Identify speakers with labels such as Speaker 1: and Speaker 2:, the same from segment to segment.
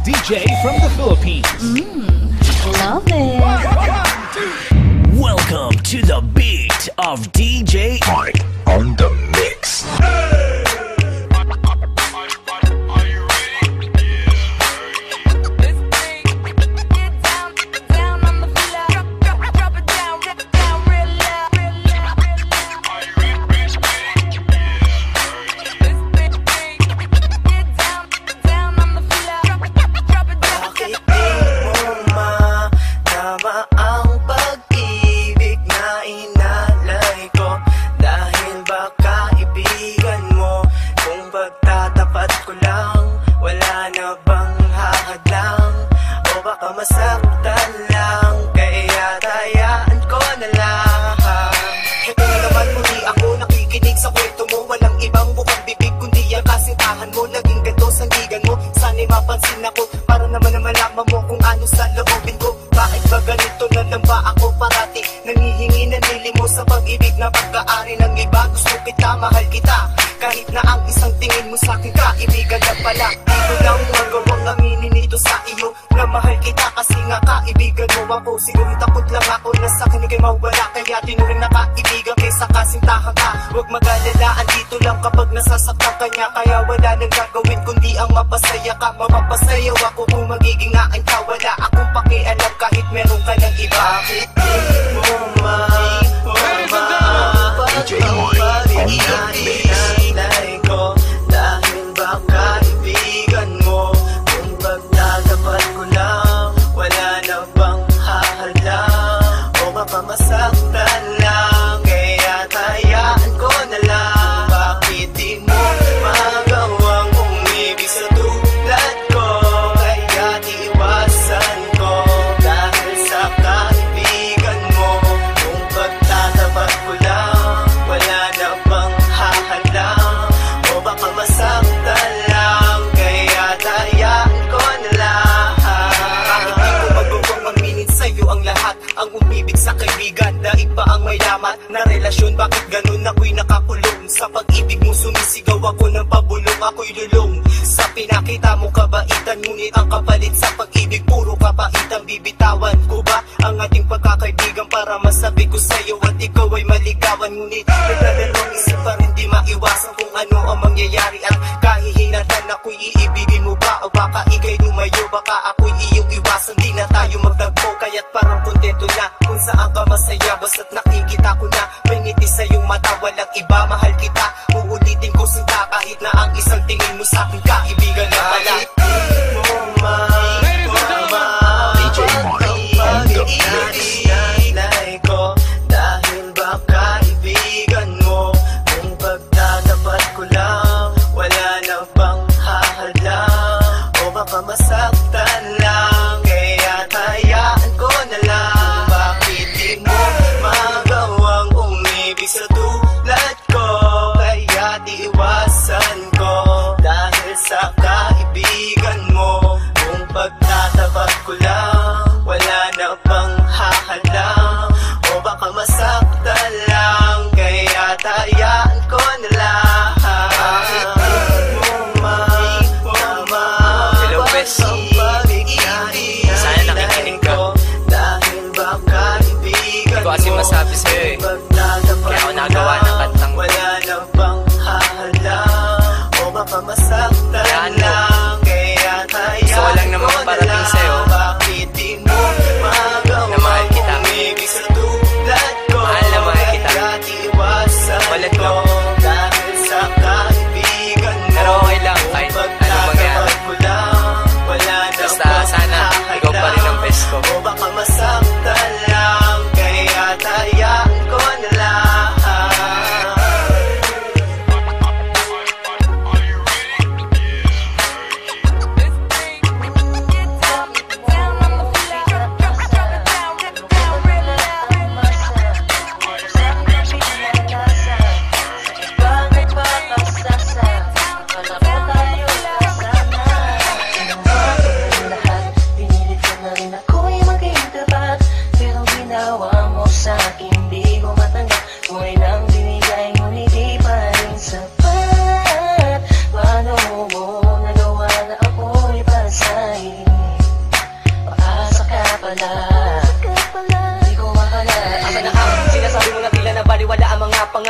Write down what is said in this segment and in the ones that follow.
Speaker 1: DJ from the Philippines.
Speaker 2: Love it.
Speaker 3: Welcome to the beat of DJ Mike on the mix.
Speaker 4: Masaktan lang, kaya tayaan ko na lang. Ito na naman muli ako nakikinig sa kwento mo. Walang ibang bukang bibig kundi ang kasintahan mo. Naging ganito sandigan mo, sana'y mapansin ako. Para naman na malaman mo kung ano sa loobin ko. Bakit ba ganito na lang ba ako parati? Nangihingi na nilimos sa pag-ibig na pagkaari ng iba. Gusto kita, mahal kita, kahit na ang isang tingin mo sa'kin kaibigan na pala. Di ko lang magawang aminin ito sa iyo na mahal kita kasi nga kaibigan mo ako. Siguro takot lang ako na sa'kin ikay mawala, kaya tinuring na kaibigan kaysa kasintahan ka. Huwag mag-alala, andito lang kapag nasasaktan ka niya. Kaya wala nang gagawin kundi ang mapasaya ka. Mapapasayaw ako kung magiging akin ka. Wala akong pakialam kahit meron ka ng iba. Bakit di mo inalay ko? Dahil ba kaibigan mo? Kung pagtatapat ko lang, wala na bang hahalang? O baka masaktan lang, kaya tayaan ko na lang. Bakit di mo magawang umibig sa tulad ko? Kaya iiwasan ko dahil sa kaibigan mo. Kung pagtatapat ko lang, wala na bang hahalang? O baka masaktan lang, kaya tayaan ko na lang. Bakit di ko magawang aminin sa'yo ang lahat? Ang umibig sa kaibigan, daig pa ang may lamat na relasyon. Bakit ganun ako'y nakakulong? Sa pag-ibig mo sumisigaw ako ng pabulong. Ako'y lulong sa pinakita mo kabaitan, ngunit ang kapalit sa pag-ibig puro kapaitan. Bibitawan ko ba ang ating pagkakaibigan para masabi ko sa'yo at ikaw ay maligawan? Ngunit nagdadalawang isip pa rin, di maiwasan kung ano ang mangyayari. At kahihinatan ako'y iibigin mo ba o baka ikay lumayo? Baka ako'y iyong iwasan, di na tayo magtagpo. Kaya't parang kontento na kung saan ka masaya. Basta't nakikita ko na may ngiti sa iyong mata. Walang iba, mahal kita, uulitin ko sinta. Kahit na ang isang tingin mo sa'kin kaibigan na pala. Bakit di mo
Speaker 3: DJ Mike on the mix.
Speaker 4: inalay ko? Dahil ba kaibigan mo? Kung pagtatapat ko lang, wala na bang hahalang? O baka masaktan lang, kaya tayaan ko na lang. Bakit di mo magawang umibig sa tulad ko? Kaya iwasan ko dahil sa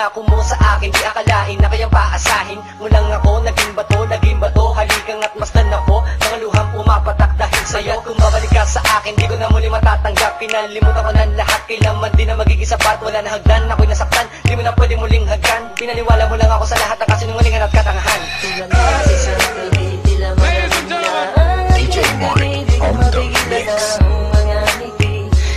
Speaker 4: pangako mo sa akin, di akalain na kayang paasahin mo lang ako. Naging bato, haligang at masdan ako. Mga luhang pumapatak dahil sa'yo. Kung babalik ka sa akin, di ko na muli matatanggap. Pinalimutan ko ng lahat, kailanman di na magiging sapat. Wala na hagdan, ako'y nasaktan, di mo na pwede muling hagkan. Pinaniwala mo lang ako sa lahat ng kasinungalingan at katangahan.
Speaker 2: Tulad na sa isang gabi, tila magandaan.
Speaker 3: DJ Mike on the mix.
Speaker 2: Mga ngiti,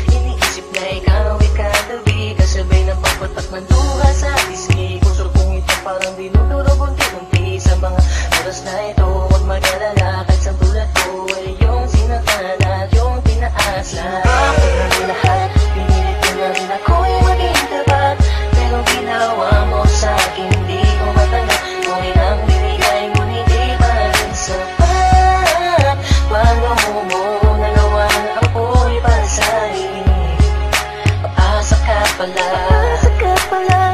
Speaker 2: iniisip na ikaw ay katabi. Kasabay ng pagpatak ng luha sa pisngi. Kusur kong ito parang dinuduro bunti-bunti. Sa mga oras na ito, huwag mag-alala. Kahit sa tulad ko ay yung sinaktan at yung tinaasa. Ako na lahat, pinilit ko na rin ako'y maging tapat. Pero ginawa mo sa akin, di ko matanggap. Ngunit ang binigay mo, hindi pa rin sapat. Paano mo nagawa na ako'y para sa'yo? Pag-asa ka pala,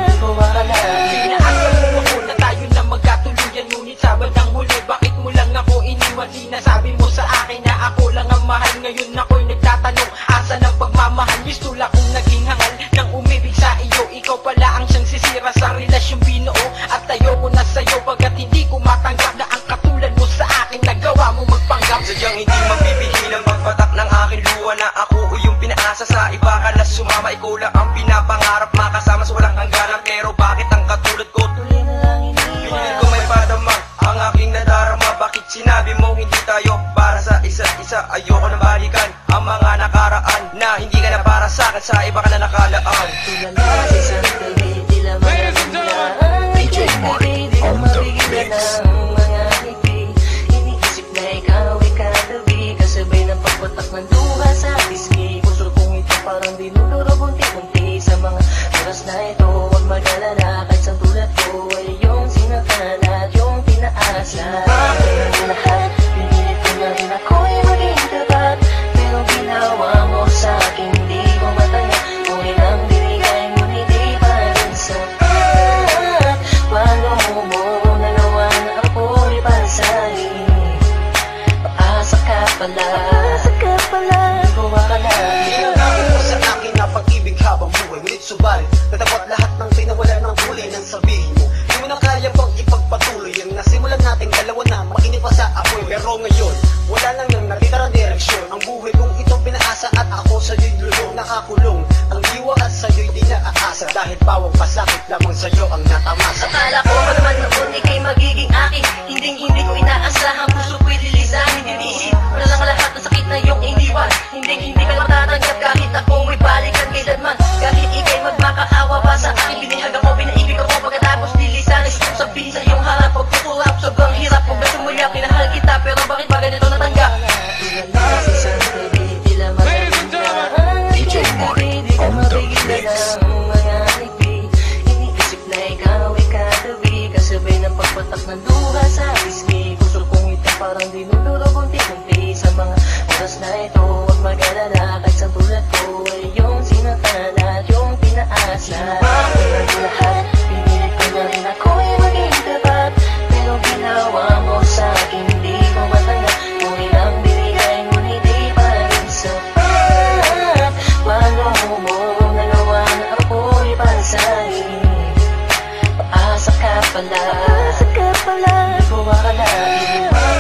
Speaker 2: di ko akalain.
Speaker 4: Pinaasahan mo ako na tayo na magkatuluyan. Ngunit sa bandang huli, bakit mo lang ako iniwan? Sinasabi mo sa akin na ako lang ang mahal. Ngayon ako'y nagtatanong, asa ng pagmamahal? Mistula kong naging hangal nang umibig sa iyo. Ikaw pala ang siyang sisira sa relasyong binuo. At tayo ko na sa'yo pagkat hindi ko matanggap na ang katulad mo sa akin nagawa mo magpanggap.
Speaker 5: Sadyang hindi mapipigil ang pagpatak ng aking luha na ako o yung pinaasa sa iba ka na sumama. Ikaw lang ang pinapangarap makasama sa walang hangganan. Pero bakit ang katulad ko
Speaker 2: Tuloy na lang
Speaker 5: pinilit
Speaker 2: iniwan.
Speaker 5: ko may padama ang aking nadarama? Bakit sinabi mo hindi tayo para sa isa't isa? Ayoko na balikan ang mga nakaraan na hindi ka na para sa akin, sa iba ka na nakalaan.
Speaker 2: Tulad na sa isang gabi, tila magandaan.
Speaker 3: DJ Mike on the mix.
Speaker 2: Mga ngiti, iniisip na ikaw ay katabi. Kasabay ng pagpatak ng luha sa pisngi. Kusur kong ito parang dinuduro bunti-bunti. Sa mga oras na ito, huwag mag-alala. Kahit sa tulad ko ay yung sinaktan at yung tinaasa. Ako na lahat, pinilit ko na rin ako'y maging tapat. Pero ginawa mo sa akin, di ko matanggap. Ngunit ang binigay mo, hindi pa rin sapat. Paano mo nagawa na ako'y para sa'yo? Pag-asa ka pala, di ko akalain.
Speaker 4: Pinangako mo sa akin na pag-ibig habang buhay. Ngunit subalit, natapat lahat ng pinawala ng kulay nang sabihin mo. Di mo na kaya bang ipagpatuloy ang nasimulan nating dalawa na makinig pa sa apoy. Pero ngayon, wala lang nang natitarang direksyon. Ang buhay kong itong pinaasa at ako sa'yo'y lulong nakakulong. Ang diwa at sa'yo'y di naaasa. Dahil bawang pasakit lamang sa'yo ang natamasa.
Speaker 2: Akala ko pa naman noon ika'y magiging akin. Hindi ko inaasahan, puso ko'y lilisanin. Iniisip mo na lang lahat ng sakit na iyong iniwan. Hindi ka matatanggap kahit ako may balikan kailanman. Kahit ika'y magmakaawa pa sa akin. Binihag ako, pinaibig ako pagkatapos lilisanin. Sabihin sa iyong harap, pagkukulap, sobrang hirap. Kung gusto mo yan, pinahal kita, pero bakit ba ganito natanggap? Tulad na sa isang gabi, tila magandaan.
Speaker 3: DJ Mike on the mix.
Speaker 2: Mga ngiti, iniisip na ikaw ay katabi. Kasabay ng pagpatak ng luha sa pisngi. Kusur kong ito parang dinuduro bunti-bunti. Sa mga oras na ito, huwag mag-alala. Kahit sa tulad ko ay yung sinaktan at yung tinaasa. Ako na lahat, pinilit ko na rin ako'y maging tapat. Pero ginawa mo sa akin, di ko matanggap. Ngunit ang binigay mo, hindi pa rin sapat. Paano mo nagawa na ako'y para sa'yo? Pag-asa ka pala, di ko akalain.